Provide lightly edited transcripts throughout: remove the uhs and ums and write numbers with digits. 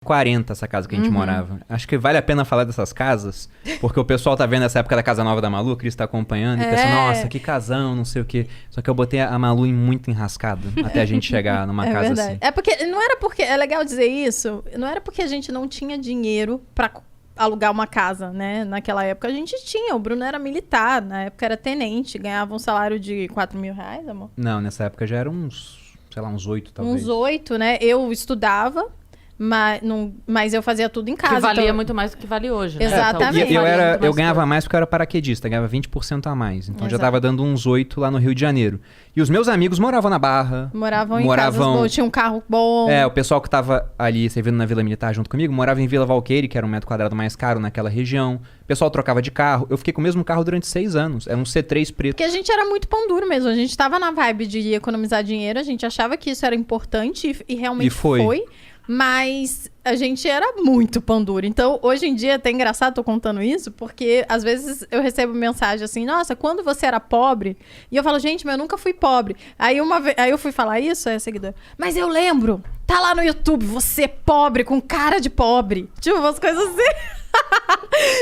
40 essa casa que a gente morava. Acho que vale a pena falar dessas casas, porque o pessoal tá vendo essa época da casa nova da Malu, que está acompanhando, e pensa, nossa, que casão, não sei o quê. Só que eu botei a Malu em muito enrascada até a gente chegar numa casa verdade. assim. É porque, não era porque, é legal dizer isso, não era porque a gente não tinha dinheiro pra alugar uma casa, né? Naquela época a gente tinha, o Bruno era militar, na época era tenente, ganhava um salário de 4 mil reais, amor? Não, nessa época já eram uns, sei lá, uns 8 talvez. Uns 8, né? Eu estudava, mas eu fazia tudo em casa. Que valia então... muito mais do que vale hoje, né? Exatamente. E eu ganhava mais porque eu era paraquedista, ganhava 20% a mais. Então já tava dando uns 8 lá no Rio de Janeiro. E os meus amigos moravam na Barra. Moravam em casas boas, tinha um carro bom. O pessoal que tava ali servindo na Vila Militar junto comigo, morava em Vila Valqueire, que era um metro quadrado mais caro naquela região. O pessoal trocava de carro. Eu fiquei com o mesmo carro durante 6 anos. Era um C3 preto. Porque a gente era muito pão duro mesmo. A gente tava na vibe de economizar dinheiro, a gente achava que isso era importante e realmente foi. Mas a gente era muito pão duro. Então, hoje em dia, é até engraçado, tô contando isso, porque às vezes eu recebo mensagem assim, nossa, quando você era pobre? E eu falo, gente, mas eu nunca fui pobre. Aí eu fui falar isso, aí a seguidora, mas eu lembro, tá lá no YouTube, você pobre, com cara de pobre. Tipo, umas coisas assim.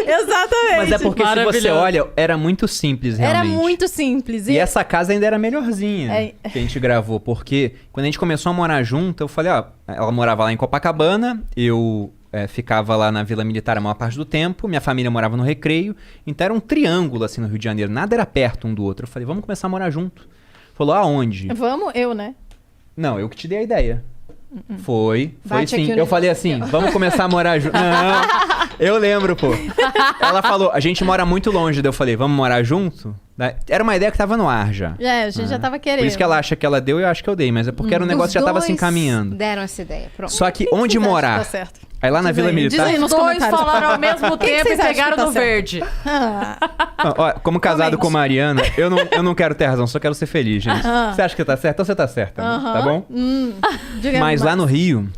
Exatamente. Mas é porque se você olha, era muito simples, realmente. Era muito simples. E essa casa ainda era melhorzinha que a gente gravou, porque quando a gente começou a morar junto, eu falei, ela morava lá em Copacabana, eu ficava lá na Vila Militar a maior parte do tempo, minha família morava no Recreio, então era um triângulo assim no Rio de Janeiro, nada era perto um do outro. Eu falei, vamos começar a morar junto. Falou, aonde? Vamos, eu, né? Não, eu que te dei a ideia. Foi Bate sim. aqui Eu falei assim, vamos começar a morar junto. Não, eu lembro, pô. Ela falou, a gente mora muito longe. Daí eu falei, vamos morar junto? Era uma ideia que tava no ar já. A gente já tava querendo. Por isso que ela acha que ela deu e eu acho que eu dei. Mas é porque era um negócio que já tava se encaminhando. Deram essa ideia, pronto. Só que onde morar? Tá certo. Aí lá na Vila Militar... Os dois falaram ao mesmo tempo e pegaram no verde. Ó, como casado com Mariana, eu não quero ter razão, só quero ser feliz, gente. Você acha que tá certo? Então você tá certa, tá bom? Mas lá no Rio,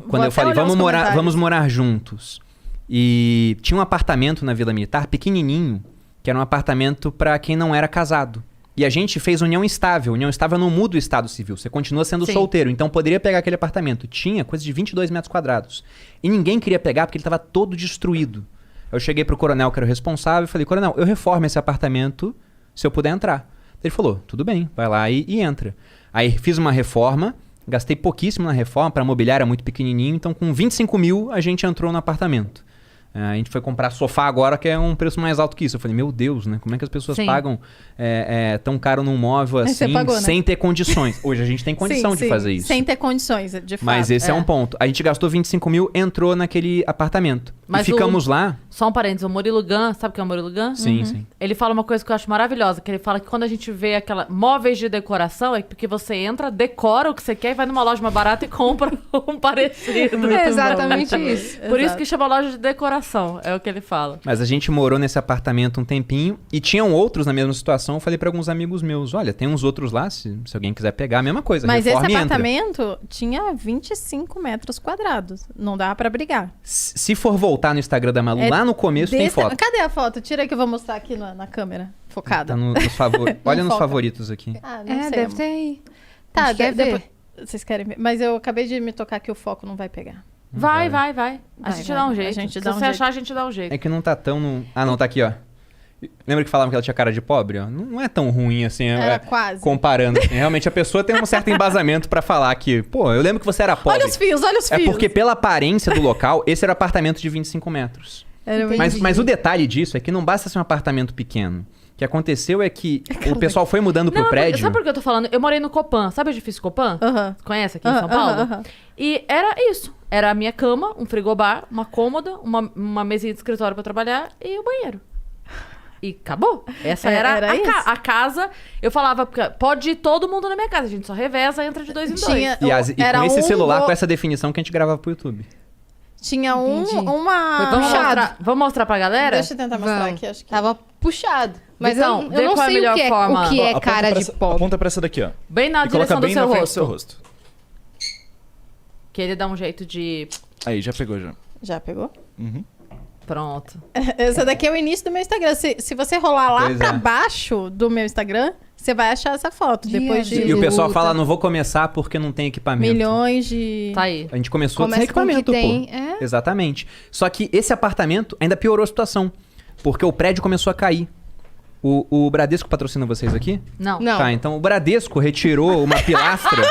quando eu falei, vamos morar juntos. E tinha um apartamento na Vila Militar, pequenininho, que era um apartamento pra quem não era casado. E a gente fez união estável. União estável não muda o estado civil. Você continua sendo solteiro. Então poderia pegar aquele apartamento. Tinha coisa de 22 metros quadrados. E ninguém queria pegar porque ele estava todo destruído. Eu cheguei pro coronel, que era o responsável, e falei, coronel, eu reformo esse apartamento se eu puder entrar. Ele falou, tudo bem, vai lá e entra. Aí fiz uma reforma, gastei pouquíssimo na reforma, para mobiliar era muito pequenininho. Então com 25 mil a gente entrou no apartamento. A gente foi comprar sofá agora, que é um preço mais alto que isso. Eu falei, meu Deus, né? Como é que as pessoas pagam tão caro num móvel assim, pagou, sem ter condições? Hoje a gente tem condição de fazer isso. Sem ter condições, de fato. Mas esse é um ponto. A gente gastou 25 mil, entrou naquele apartamento. Mas e ficamos lá... Só um parênteses, o Murilo Gun, sabe o que é o Murilo Gun? Sim, sim. Ele fala uma coisa que eu acho maravilhosa, que ele fala que quando a gente vê aquela móveis de decoração, é porque você entra, decora o que você quer e vai numa loja mais barata e compra um parecido. É exatamente isso. Por isso que chama loja de decoração, é o que ele fala. Mas a gente morou nesse apartamento um tempinho e tinham outros na mesma situação. Eu falei pra alguns amigos meus, olha, tem uns outros lá, se alguém quiser pegar, a mesma coisa. Mas esse reforma e apartamento tinha 25 metros quadrados. Não dava pra brigar. Se for voltar no Instagram da Malu, lá no começo tem foto. Cadê a foto? Tira que eu vou mostrar aqui na câmera, focada. Tá nos favoritos. Olha nos favoritos aqui. Ah, não sei. Deve ter aí. Tá, quer ver? depois... Vocês querem ver? Mas eu acabei de me tocar que o foco não vai pegar. Vai. A gente dá um jeito. Se você achar, a gente dá um jeito. É que não tá tão... Ah, não, tá aqui, ó. Lembra que falavam que ela tinha cara de pobre? Ó? Não é tão ruim assim. Era quase. Comparando. Assim. Realmente a pessoa tem um certo embasamento pra falar que... Pô, eu lembro que você era pobre. Olha os fios. É porque pela aparência do local, esse era um apartamento de 25 metros. Mas o detalhe disso é que não basta ser um apartamento pequeno. O que aconteceu é que o pessoal foi mudando pro prédio... Sabe por que eu tô falando? Eu morei no Copan. Sabe o edifício Copan? Conhece aqui em São Paulo? E era isso. Era a minha cama, um frigobar, uma cômoda, uma mesinha de escritório pra trabalhar e o banheiro. E acabou. Essa era a casa. Eu falava, pode ir todo mundo na minha casa. A gente só reveza, entra de 2 em 2. E com esse celular, com essa definição que a gente gravava pro YouTube. Tinha Vamos mostrar pra galera? Deixa eu tentar mostrar aqui, acho que... Tava puxado. Mas então, eu não sei o que é cara de pobre. Aponta pra essa daqui, ó. Bem na direção do seu rosto. Do seu rosto. Que ele dá um jeito de... Aí, já pegou, já. Já pegou? Uhum. Pronto. Esse daqui é o início do meu Instagram. Se você rolar lá pra baixo do meu Instagram, você vai achar essa foto. Depois de... E o pessoal fala, não vou começar porque não tem equipamento. Milhões de... Tá aí. A gente começou sem equipamento, pô. Exatamente. Só que esse apartamento ainda piorou a situação. Porque o prédio começou a cair. O Bradesco patrocina vocês aqui? Não. Tá, então o Bradesco retirou uma pilastra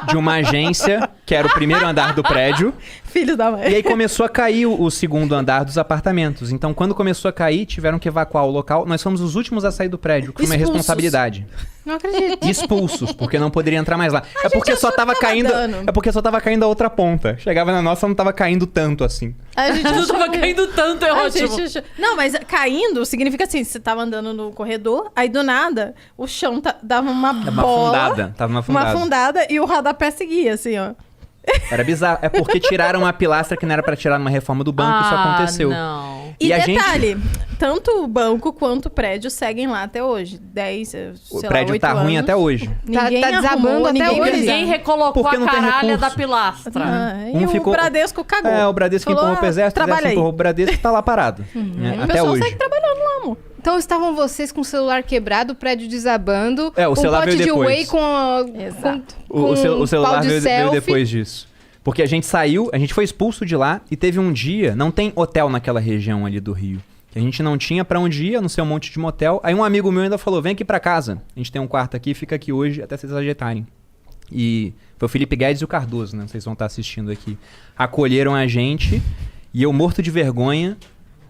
de uma agência, que era o primeiro andar do prédio. Filho da mãe. E aí começou a cair o segundo andar dos apartamentos. Então, quando começou a cair, tiveram que evacuar o local. Nós fomos os últimos a sair do prédio, que foi uma responsabilidade. Não acredito. Expulsos, porque não poderia entrar mais lá. É porque só tava caindo. É porque só tava caindo a outra ponta. Chegava na nossa, não tava caindo tanto assim. A gente não tava caindo tanto, é ótimo. Não, mas caindo significa assim, você tava andando no corredor, aí do nada, o chão dava uma bola. Tava uma fundada. Uma fundada e o rodapé seguia, assim, ó. Era bizarro. É porque tiraram uma pilastra que não era pra tirar numa reforma do banco, isso aconteceu. Não. E detalhe, tanto o banco quanto o prédio seguem lá até hoje. 10, sei o prédio tá ruim até hoje. Ninguém tá desabando até hoje. Ninguém recolocou a caralha da pilastra. E o Bradesco cagou. O Bradesco empurrou pro exército, o exército empurrou o Bradesco, tá lá parado. Até hoje. O pessoal segue trabalhando lá, amor. Então estavam vocês com o celular quebrado, o prédio desabando. O celular veio depois. Whey com o celular veio depois disso. Porque a gente saiu, a gente foi expulso de lá e teve um dia, não tem hotel naquela região ali do Rio. A gente não tinha pra onde ir, a não ser um monte de motel. Aí um amigo meu ainda falou, vem aqui pra casa. A gente tem um quarto aqui, fica aqui hoje até vocês ajeitarem. E foi o Felipe Guedes e o Cardoso, né? Não sei se vão estar assistindo aqui. Acolheram a gente e eu morto de vergonha,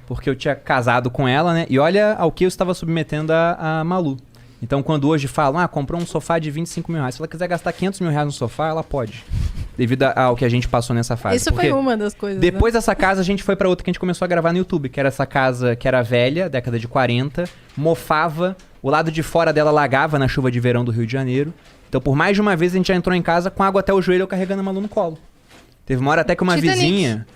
porque eu tinha casado com ela, né? E olha ao que eu estava submetendo a Malu. Então, quando hoje falam, comprou um sofá de 25 mil reais. Se ela quiser gastar 500 mil reais no sofá, ela pode. Devido ao que a gente passou nessa fase. Isso foi uma das coisas, depois dessa casa, a gente foi pra outra que a gente começou a gravar no YouTube. Que era essa casa que era velha, década de 40. Mofava. O lado de fora dela lagava na chuva de verão do Rio de Janeiro. Então, por mais de uma vez, a gente já entrou em casa com água até o joelho, eu carregando a Malu no colo. Teve uma hora até que uma vizinha...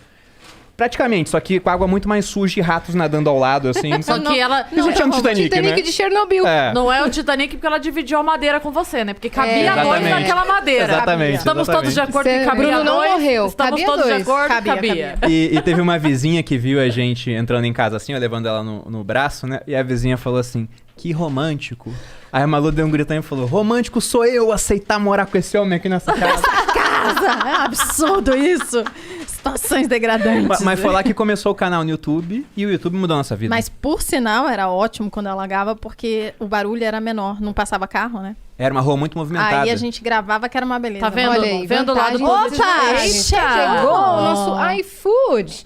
Praticamente, só que com água muito mais suja e ratos nadando ao lado, assim. Só que ela... Não tinha um Titanic, né? de Chernobyl. Não é o Titanic porque ela dividiu a madeira com você, né? Porque cabia dois naquela madeira. Exatamente. Estamos todos de acordo que cabia Bruno não morreu. Estamos todos de acordo que cabia. E teve uma vizinha que viu a gente entrando em casa assim, ó, levando ela no braço, né? E a vizinha falou assim, que romântico. Aí a Malu deu um gritão e falou, romântico sou eu aceitar morar com esse homem aqui nessa casa. É um absurdo isso. Situações degradantes. Mas foi lá que começou o canal no YouTube e o YouTube mudou a nossa vida. Mas, por sinal, era ótimo quando alagava, porque o barulho era menor, não passava carro, né? Era uma rua muito movimentada. Aí a gente gravava que era uma beleza. Tá vendo? Olha aí, vendo o lado positivo. Opa! Chegou o nosso iFood.